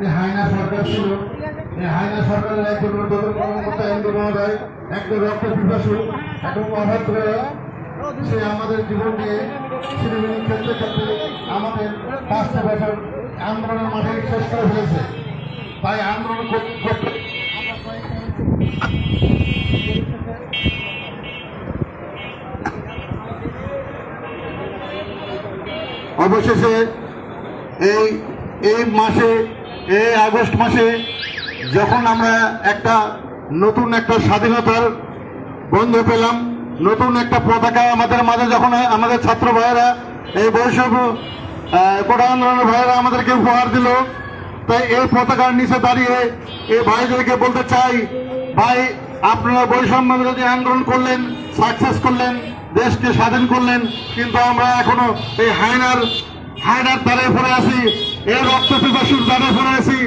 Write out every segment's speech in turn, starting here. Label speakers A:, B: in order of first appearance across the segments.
A: যে হায়না সরকার ছিল, এই হায়না সরকারের একজন ঊর্ধ্বতন কর্মকর্তা এমডি মহোদয় একজন রক্ত পিপাসু এবং অভদ্র, সে আমাদের জীবন নিয়ে সিনেমিনি খেলতে খেলতে আমাদের 5টা বছর আন্দোলনের মাঠে শেষ করে ফেলেছে। তাই আন্দোলন করতে অবশেষে এই মাসে, এই আগস্ট মাসে যখন আমরা নতুন একটা স্বাধীনতার গন্ধ পেলাম, নতুন একটা পতাকা আমাদের মাঝে যখন আমাদের ছাত্র ভাইয়েরা, এই বৈষম্য কোটা আন্দোলনের ভাইয়েরা আমাদেরকে উপহার দিল, তাই এই পতাকার নিচে দাঁড়িয়ে এই ভাইদেরকে বলতে চাই, ভাই আপনারা বৈষম্য বিরোধী আন্দোলন করলেন, সাকসেস করলেন, দেশকে স্বাধীন করলেন, কিন্তু আমরা এখনো এই হায়নার দ্বারে পড়ে আছি, এই রক্ত পিপাসুর দ্বারে পড়ে আছি,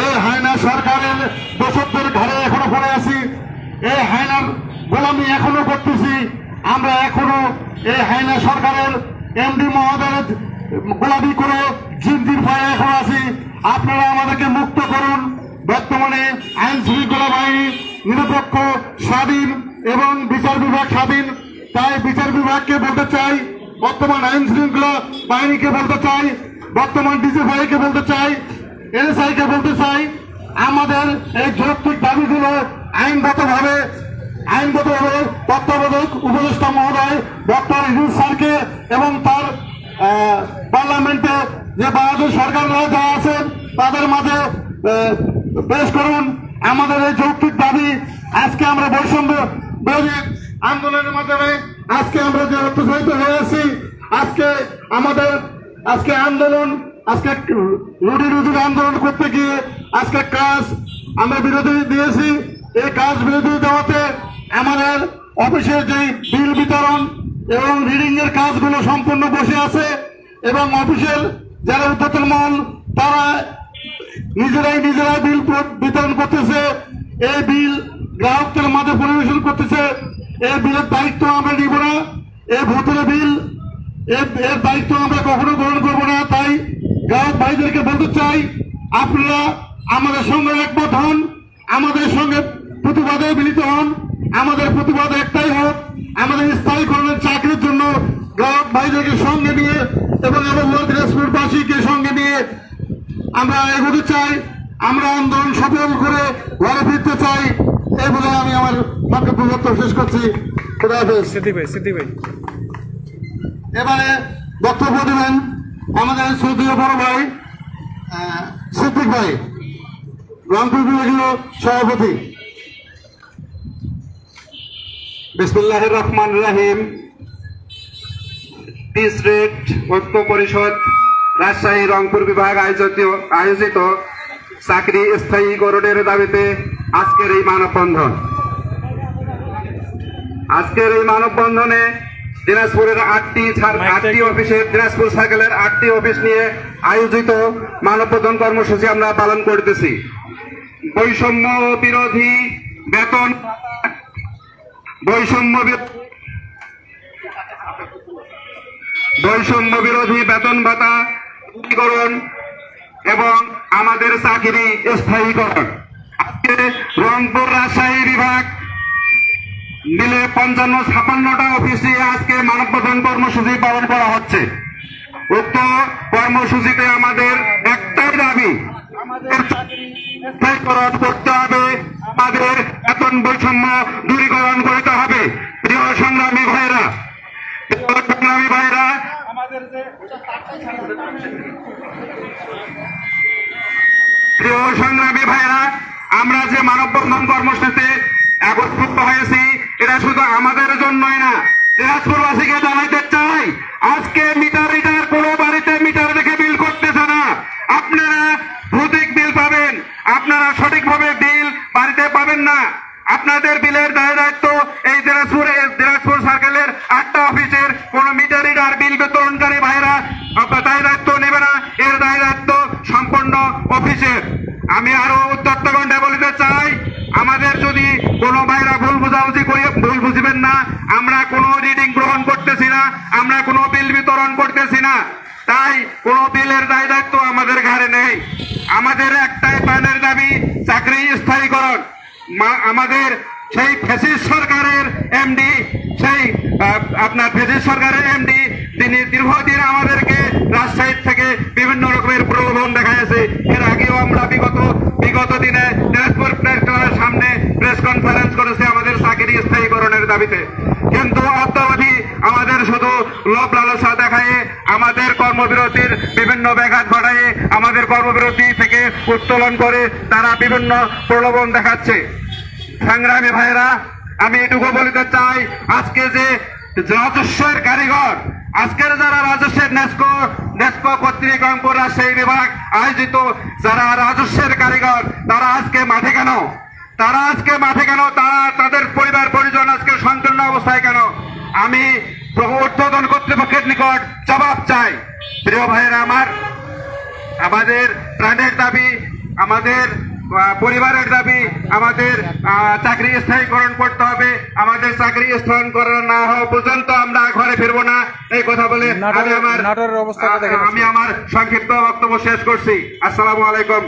A: এই হায়না সরকারের দোষকদের ঘাড়ে এখনো পড়ে আছি, এই হায়নার গোলামি এখনো করতেছি। আমরা এখনো এই হায়না সরকারের এমডি মহোদয়ের গোলামি করে জিন্দির ভয়ে এখন আছি। আপনারা আমাদেরকে মুক্ত করুন। বর্তমানে আইন শৃঙ্খলা বাহিনী নিরপেক্ষ, স্বাধীন এবং বিচার বিভাগ স্বাধীন। তাই বিচার বিভাগকে বলতে চাই, বর্তমান আইন শৃঙ্খলা বাহিনীকে বলতে চাই, বর্তমান ডিজিএফআইকে বলতে চাই, এনএসআইকে বলতে চাই, আমাদের এই যৌক্তিক দাবিগুলো আইনগতভাবে তত্ত্বাবধায়ক উপদেষ্টা মহোদয় ডক্টর ইউনূস স্যারকে এবং তার পার্লামেন্টে যে বাহাদুর সরকাররা যারা আছেন তাদের মাঝে পেশ করুন। আমাদের এই যৌক্তিক দাবি আজকে আমরা বৈষম্য বিরোধী আন্দোলনের মাধ্যমে আজকে আমরা যে অত্যাচারিত হয়ে আছি, আজকে আন্দোলন, আজকে রুটি আন্দোলন করতে গিয়ে আজকে কাজ আমরা বিরোধী দিয়েছি। এই কাজ বিরোধী দেওয়াতে আমাদের অফিসের যে বিল বিতরণ এবং রিডিং এর কাজগুলো সম্পূর্ণ বসে আছে এবং অফিসের যারা উদ্যোক্তা মহল তারা নিজেরাই বিল বিতরণ করতেছে, এই বিল গ্রাহকদের মাঝে পরিবেশন করতেছে। এই বিলের দায়িত্ব আমরা নিব না, এই ভোটের বিল এর দায়িত্ব আমরা কখনো গ্রহণ করবো না। তাই গ্রাহক ভাইদেরকে বলতে চাই, আপনারা আমাদের সঙ্গে একমত হন, আমাদের সঙ্গে প্রতিবাদে মিলিত হন। আমাদের প্রতিবাদ একটাই হোক, আমাদের স্থায়ীকরণের চাকরির জন্য গ্রাহক ভাইদেরকে সঙ্গে নিয়ে এবং আমার দিনাজপুরবাসীকে সঙ্গে নিয়ে আমরা এগোতে চাই। আমরা আন্দোলন সফল করে ঘরে ফিরতে চাই। এই বলে আমি আমার বক্তব্য শেষ করছি। এবারে বক্তব্য দেবেন আমাদের শ্রদ্ধেয় বড় ভাই সিদ্দিক ভাই, রংপুর বিভাগীয় সভাপতি।
B: বিসমিল্লাহির রহমানির রহিম। পিস রেড ঐক্য পরিষদ রাজশাহী রংপুর বিভাগ আয়োজিত চাকরি স্থায়ীকরণের দাবিতে আজকের এই মানববন্ধনে দিনাজপুরের 8টি অফিসে, দিনাজপুর সার্কেলের 8টি অফিস নিয়ে আয়োজিত মানববন্ধন কর্মসূচি আমরা পালন করতেছি। বৈষম্য বিরোধী বেতন ভাতা দূরীকরণ এবং আমাদের চাকরি স্থায়ীকরণ। আজকে রংপুর রাজশাহী বিভাগ মিলে 55-56টা অফিস নিয়ে আজকে মানববন্ধন কর্মসূচি পালন করা হচ্ছে। উক্ত কর্মসূচিতে আমাদের একটাই দাবি, আমাদের স্থায়ীকরণ করতে হবে, আমাদের বেতন বৈষম্য দূরীকরণ করতে হবে। প্রিয় সংগ্রামী ভাইরা, আমরা যে মানববন্ধন কর্মসূচিতে একত্রিত হয়েছি এটা শুধু আমাদের জন্যই না, দিনাজপুরবাসীকে জানাইতে চাই, আজকে মিটার রিডার কোনো বাড়িতে মিটার দেখে বিল করতেছে না। আপনারা ভৌতিক বিল পাবেন, আপনারা সঠিকভাবে বিল বাড়িতে পাবেন না। আপনাদের বিলের দায়িত্ব এই দিনাজপুর সার্কেলের 8টা অফিসের কোন মিটার রিডার বিল বিতরণকারী ভাইরা দায়িত্ব নেবে না, এর দায়িত্ব সম্পূর্ণ অফিসের। আমি আরো উত্তরগণ্ডে বলতে চাই, আমাদের যদি কোনো ভাইরা ভুল বুঝবেন না, আমরা কোনো রিডিং গ্রহণ করতেছি না, আমরা কোনো বিল বিতরণ করতেছি না। তাই কোনো বিলের দায়িত্ব আমাদের ঘাড়ে নেই। আমাদের একটাই প্রাণের দাবি চাকরি স্থায়ীকরণ। আমাদের সেই ফ্যাসিস্ট সরকারের এমডি, সেই আপনার ফ্যাসিস্ট সরকারের এমডি, তিনি দীর্ঘদিন আমাদেরকে রাজশাহী থেকে বিভিন্ন রকমের প্রলোভন দেখাইছে। এর আগেও আমরা বিগত দিনে দিনাজপুর প্রেস ক্লাবের সামনে প্রেস কনফারেন্স করেছি আমাদের চাকরি স্থায়ীকরণের দাবিতে, কিন্তু অদ্যাবধি আমাদের শুধু লোভ লালসা দেখায়, আমাদের কর্মবিরতির বিভিন্ন ব্যাঘাত ঘটায়, আমাদের কর্মবিরতি থেকে উত্তোলন করে তারা বিভিন্ন প্রলোভন দেখাচ্ছে। সংগ্রামী ভাইরা, আমি এটুকু বলতে চাই, আজকে যে রাজস্বের কারিগর, আজকের যারা রাজস্বের নেস্কো কর্তৃক রংপুর রাজশাহী বিভাগ আয়োজিত যারা রাজস্বের কারিগর, তারা আজকে মাঠে কেন? তারা তাদের পরিবার পরিজন আজকে সঙ্কীর্ণ অবস্থায় কেন? আমি ঊর্ধ্বতন কর্তৃপক্ষের নিকট জবাব চাই। প্রিয় ভাইয়েরা আমার, আমাদের প্রাণের দাবি, আমাদের পরিবারের দাবি, আমাদের চাকরি স্থায়ীকরণ করতে হবে। আমাদের চাকরি স্থায়ীকরণ না হওয়া পর্যন্ত আমরা ঘরে ফিরবো না, এই কথা বলে আমি আমার সংক্ষিপ্ত বক্তব্য শেষ করছি। আসসালামু আলাইকুম।